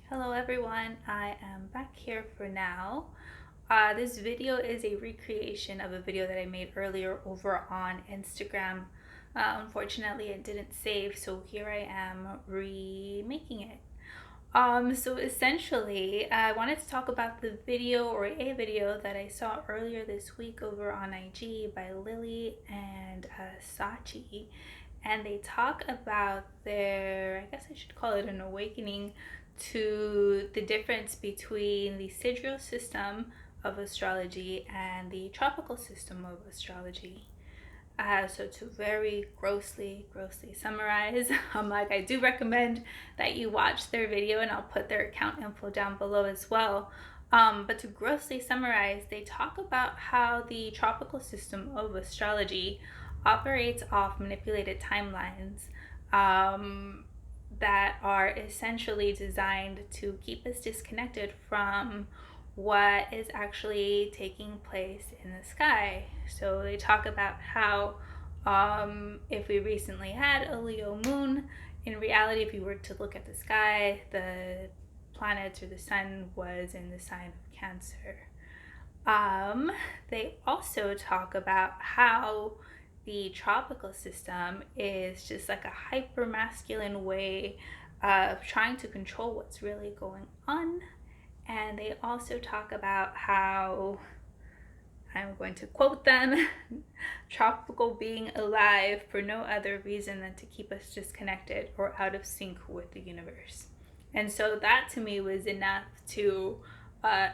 Hello everyone, I am back here for now. This video is a recreation of a video that I made earlier over on Instagram. Unfortunately, it didn't save, so here I am remaking it. So essentially, I wanted to talk about the video or a video that I saw earlier this week over on IG by Lilly and Sachi. And they talk about their, I guess I should call it an awakening to the difference between the sidereal system of astrology and the tropical system of astrology. So to very grossly summarize, I do recommend that you watch their video, and I'll put their account info down below as well. But to grossly summarize, they talk about how the tropical system of astrology operates off manipulated timelines that are essentially designed to keep us disconnected from what is actually taking place in the sky. So they talk about how if we recently had a Leo moon, in reality, if you were to look at the sky, the planets or the sun was in the sign of Cancer. They also talk about how the tropical system is just like a hyper masculine way of trying to control what's really going on. And they also talk about how, I'm going to quote them, tropical being alive for no other reason than to keep us disconnected or out of sync with the universe. And so that to me was enough to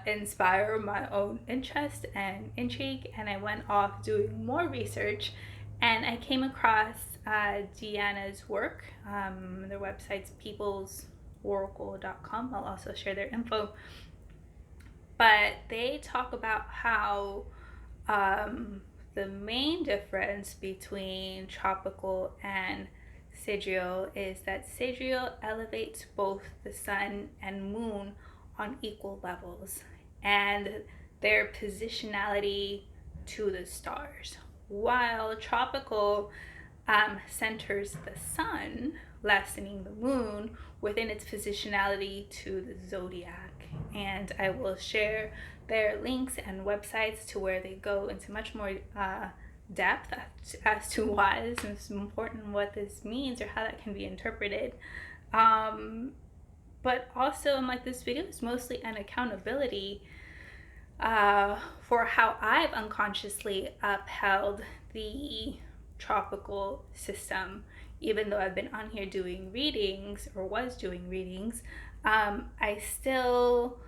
inspire my own interest and intrigue, and I went off doing more research, and I came across Dayna's work. Their website's peoplesoracle.com. I'll also share their info. But they talk about how the main difference between tropical and sidereal is that sidereal elevates both the sun and moon on equal levels and their positionality to the stars, while tropical centers the sun, lessening the moon within its positionality to the zodiac. And I will share their links and websites to where they go into much more depth as to why this is important, what this means, or how that can be interpreted. But also, this video is mostly an accountability for how I've unconsciously upheld the tropical system. Even though I've been on here doing readings, or was doing readings, I still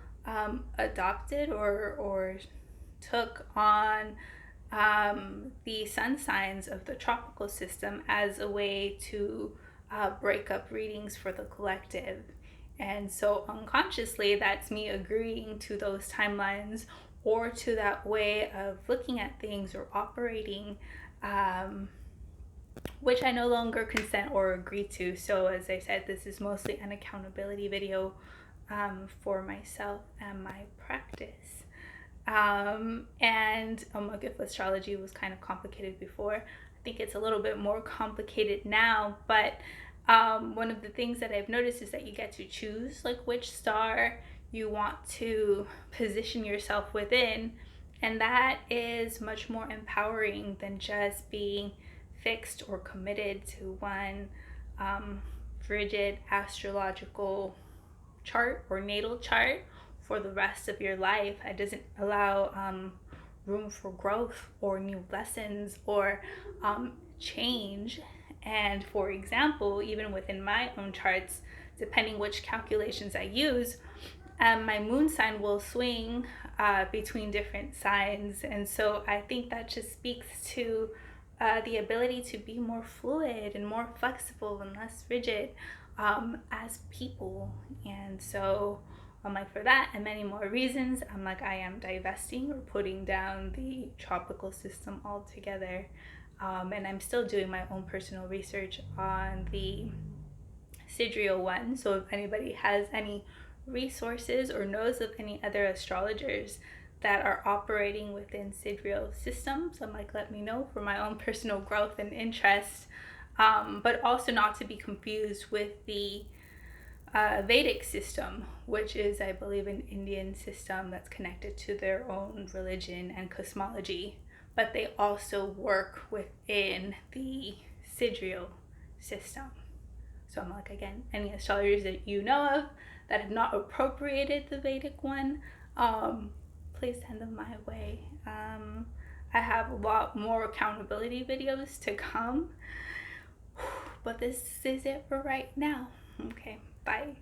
adopted or took on the sun signs of the tropical system as a way to break up readings for the collective. And so unconsciously, that's me agreeing to those timelines or to that way of looking at things or operating, which I no longer consent or agree to. So as I said, this is mostly an accountability video for myself and my practice. And if astrology was kind of complicated before, I think it's a little bit more complicated now. But one of the things that I've noticed is that you get to choose which star you want to position yourself within, and that is much more empowering than just being fixed or committed to one rigid astrological chart or natal chart for the rest of your life. It doesn't allow room for growth or new lessons or change. And for example, even within my own charts, depending which calculations I use, my moon sign will swing between different signs. And so I think that just speaks to the ability to be more fluid and more flexible and less rigid as people. And so for that and many more reasons, I am divesting or putting down the tropical system altogether. And I'm still doing my own personal research on the sidereal one. So if anybody has any resources or knows of any other astrologers that are operating within sidereal systems, let me know for my own personal growth and interest. But also not to be confused with the Vedic system, which is, I believe, an Indian system that's connected to their own religion and cosmology, but they also work within the sidereal system. So I'm like, again, any astrologers that you know of that have not appropriated the Vedic one, please send them my way. I have a lot more accountability videos to come, but this is it for right now. Okay, bye.